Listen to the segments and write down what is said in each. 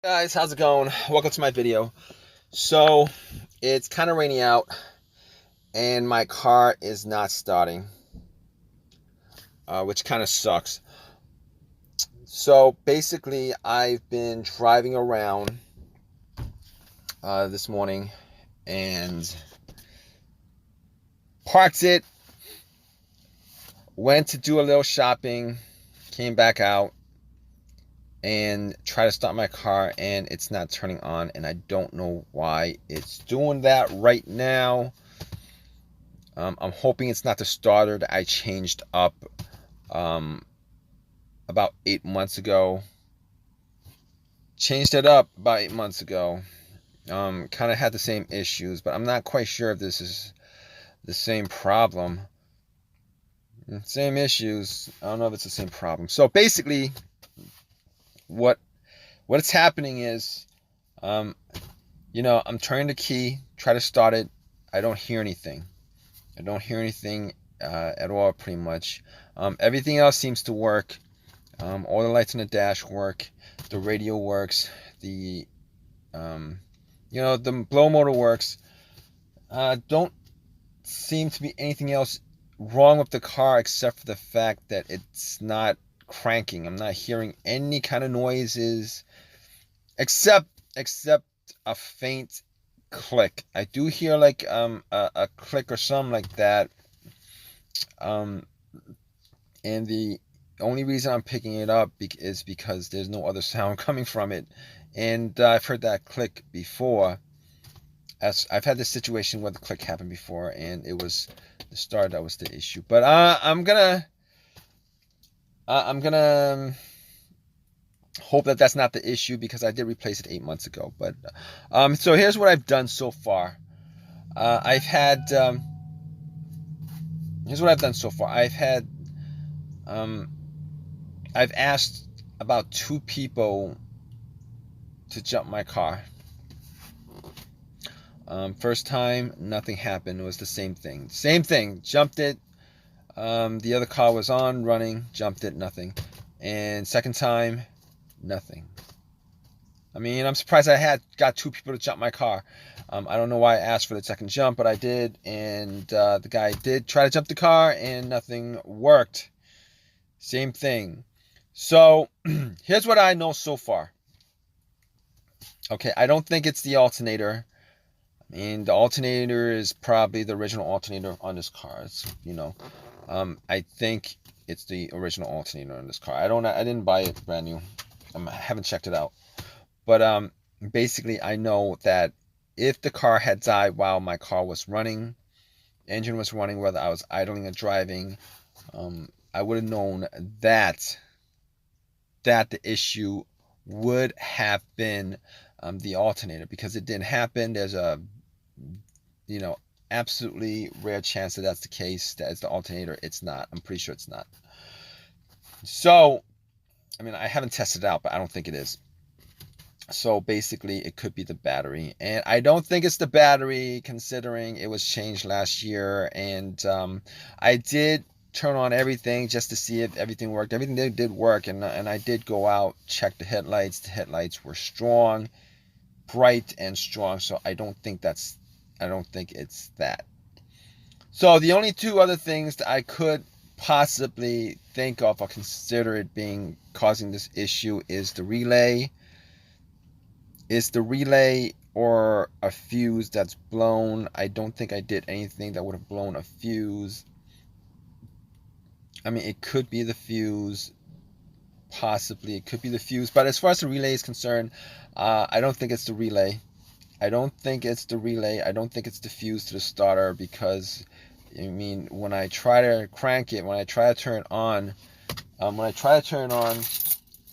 Guys, how's it going? Welcome to my video. So it's kind of rainy out and my car is not starting, which kind of sucks. So basically I've been driving around this morning and parked it, went to do a little shopping, came back out and try to start my car and it's not turning on, and I don't know why it's doing that right now. I'm hoping it's not the starter that I changed up about 8 months ago. Changed it up about 8 months ago. Kind of had the same issues, but I'm not quite sure if this is the same problem. Same issues. I don't know if it's the same problem. So basically, what's happening is, I'm turning the key, try to start it. I don't hear anything. At all, pretty much. Everything else seems to work. All the lights on the dash work. The radio works. The blow motor works. Don't seem to be anything else wrong with the car except for the fact that it's not cranking. I'm not hearing any kind of noises except a faint click. I do hear like a click or something like that. And the only reason I'm picking it up is because there's no other sound coming from it. And I've heard that click before. As I've had this situation where the click happened before, and it was the start that was the issue. But I'm gonna hope that that's not the issue, because I did replace it 8 months ago. But so here's what I've done so far. Here's what I've done so far. I've asked about 2 people to jump my car. First time, nothing happened. It was the same thing. Jumped it. The other car was on, running. Jumped it, nothing. And second time, nothing. I mean, I'm surprised I got 2 people to jump my car. I don't know why I asked for the second jump, but I did. And the guy did try to jump the car, and nothing worked. Same thing. So here's what I know so far. Okay, I don't think it's the alternator. I mean, the alternator is probably the original alternator on this car. I think it's the original alternator on this car. I didn't buy it brand new. I haven't checked it out. But basically, I know that if the car had died while my car was running, engine was running, whether I was idling or driving, I would have known that the issue would have been the alternator, because it didn't happen. There's a absolutely rare chance that that's the case, that it's the alternator. It's not. I'm pretty sure it's not. So, I mean, I haven't tested it out, but I don't think it is. So basically, it could be the battery, and I don't think it's the battery, considering it was changed last year. And I did turn on everything just to see if everything worked. Everything did work, and I did go out, check the headlights. The headlights were strong, bright and strong. So I don't think it's that. So the only 2 other things that I could possibly think of or consider it being causing this issue is the relay. Or a fuse that's blown. I don't think I did anything that would have blown a fuse. I mean, it could be the fuse. Possibly it could be the fuse. But as far as the relay is concerned, I don't think it's the relay. I don't think it's the fuse to the starter, because, I mean, when I try to crank it, when I try to turn it on,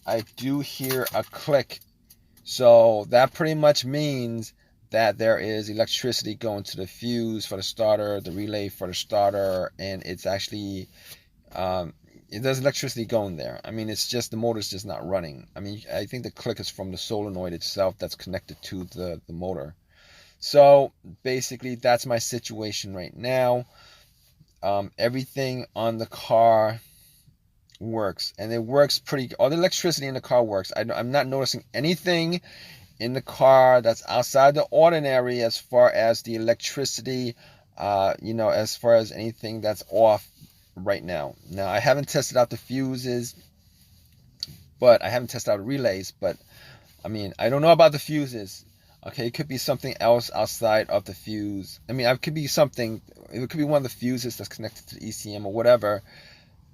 I do hear a click. So that pretty much means that there is electricity going to the fuse for the starter, the relay for the starter, and it's actually, there's electricity going there. I mean, it's just the motor's just not running. I mean, I think the click is from the solenoid itself that's connected to the motor. So basically, that's my situation right now. Everything on the car works, and it works pretty. All the electricity in the car works. I'm not noticing anything in the car that's outside the ordinary as far as the electricity, as far as anything that's off right now. Now, I haven't tested out the fuses, but I haven't tested out the relays, but I mean, I don't know about the fuses. Okay, it could be something else outside of the fuse. I mean, it could be something, it could be one of the fuses that's connected to the ECM or whatever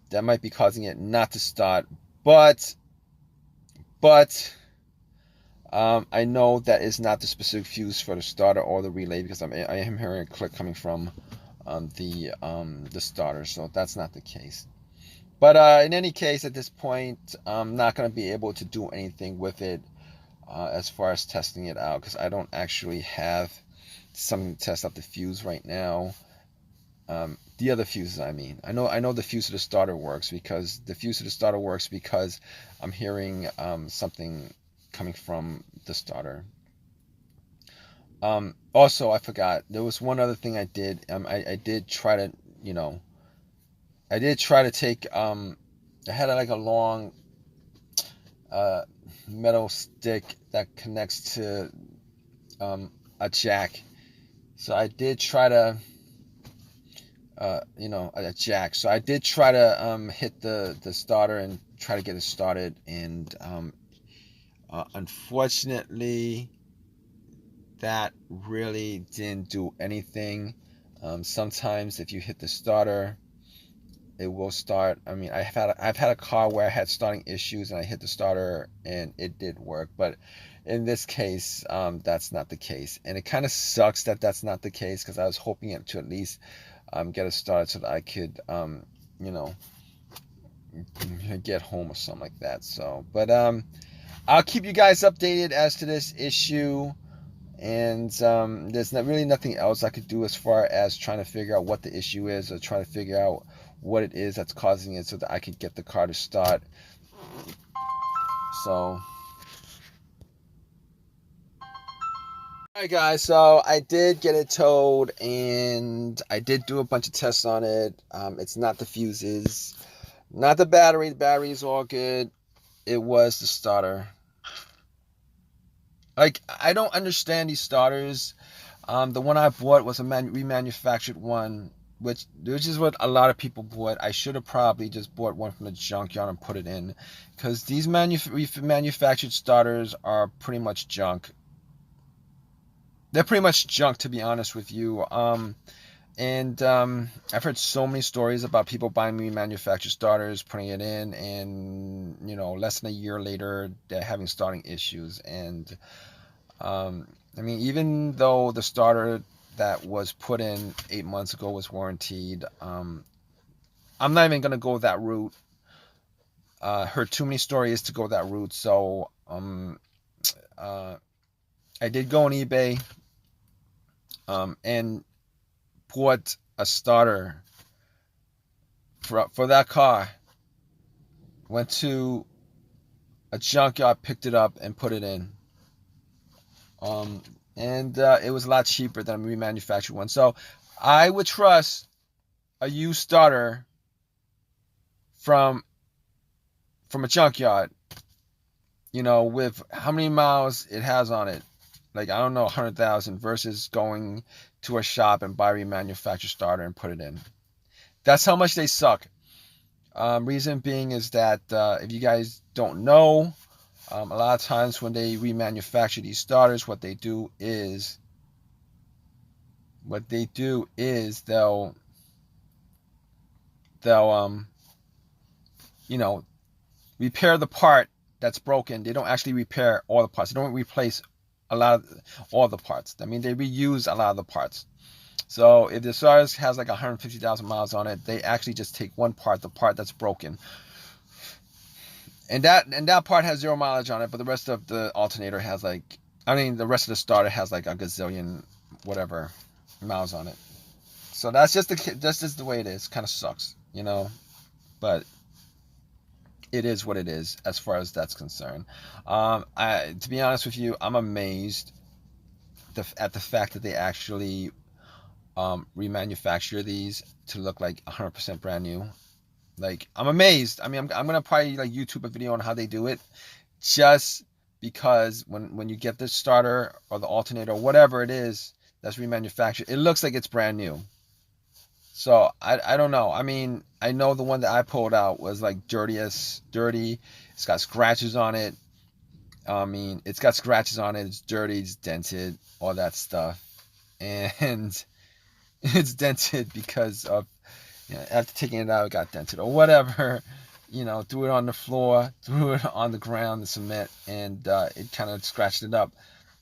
that might be causing it not to start. But I know that is not the specific fuse for the starter or the relay, because I am hearing a click coming from the starter, so that's not the case. But in any case, at this point, I'm not going to be able to do anything with it as far as testing it out, because I don't actually have something to test out the fuse right now. The other fuses, I mean, I know the fuse of the starter works, because I'm hearing something coming from the starter. Also, I forgot, there was one other thing I did. I did try to, take, I had like a long metal stick that connects to a jack. So I did try to, a jack. So I did try to hit the starter and try to get it started, and unfortunately, that really didn't do anything. Sometimes if you hit the starter, it will start. I mean, I've had a car where I had starting issues and I hit the starter and it did work, but in this case, that's not the case, and it kind of sucks that that's not the case, because I was hoping it to at least get it started so that I could, get home or something like that. So, but I'll keep you guys updated as to this issue. And there's really nothing else I could do as far as trying to figure out what the issue is, or trying to figure out what it is that's causing it, so that I could get the car to start. So, alright guys, so I did get it towed, and I did do a bunch of tests on it. It's not the fuses, not the battery. The battery is all good. It was the starter. Like, I don't understand these starters. The one I bought was a remanufactured one, which is what a lot of people bought. I should have probably just bought one from the junkyard and put it in, because these manufactured starters are pretty much junk. They're pretty much junk, to be honest with you. And I've heard so many stories about people buying remanufactured starters, putting it in, and less than a year later they're having starting issues. And I mean, even though the starter that was put in 8 months ago was warranted, I'm not even gonna go that route. Heard too many stories to go that route. So I did go on eBay and bought a starter for that car. Went to a junkyard, picked it up, and put it in. And it was a lot cheaper than a remanufactured one. So I would trust a used starter from a junkyard, with how many miles it has on it. Like, I don't know, 100,000, versus going to a shop and buy a remanufactured starter and put it in. That's how much they suck. Reason being is that, if you guys don't know, a lot of times when they remanufacture these starters, what they do is they'll repair the part that's broken. They don't actually repair all the parts. They don't replace all the parts. I mean, they reuse a lot of the parts. So if the starter has like 150,000 miles on it, they actually just take one part, the part that's broken, and that part has 0 mileage on it, but the rest of the alternator has the rest of the starter has like a gazillion whatever miles on it. So that's just the way it is. Kind of sucks, but it is what it is as far as that's concerned. To be honest with you, I'm amazed at the fact that they actually remanufacture these to look like 100% brand new. Like, I'm amazed. I mean, I'm gonna probably like YouTube a video on how they do it, just because when you get the starter or the alternator or whatever it is that's remanufactured, it looks like it's brand new. So I don't know. I mean, I know the one that I pulled out was like dirty. It's got scratches on it. I mean, it's got scratches on it. It's dirty. It's dented. All that stuff, and it's dented because of, after taking it out, it got dented or whatever. Threw it on the floor, threw it on the ground, the cement, and it kind of scratched it up.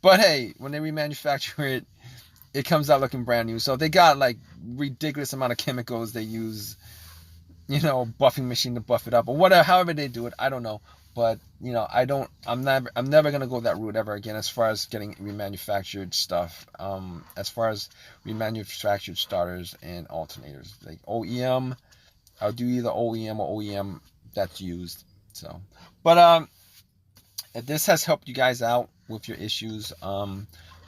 But hey, when they remanufacture it, it comes out looking brand new. So they got like ridiculous amount of chemicals they use, buffing machine to buff it up or whatever, however they do it. I don't know. But I'm never gonna go that route ever again as far as getting remanufactured stuff. As far as remanufactured starters and alternators, like OEM, I'll do either OEM or OEM that's used. So, but if this has helped you guys out with your issues,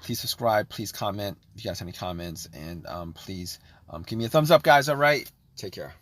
please subscribe, please comment if you guys have any comments, and please give me a thumbs up, guys. All right, take care.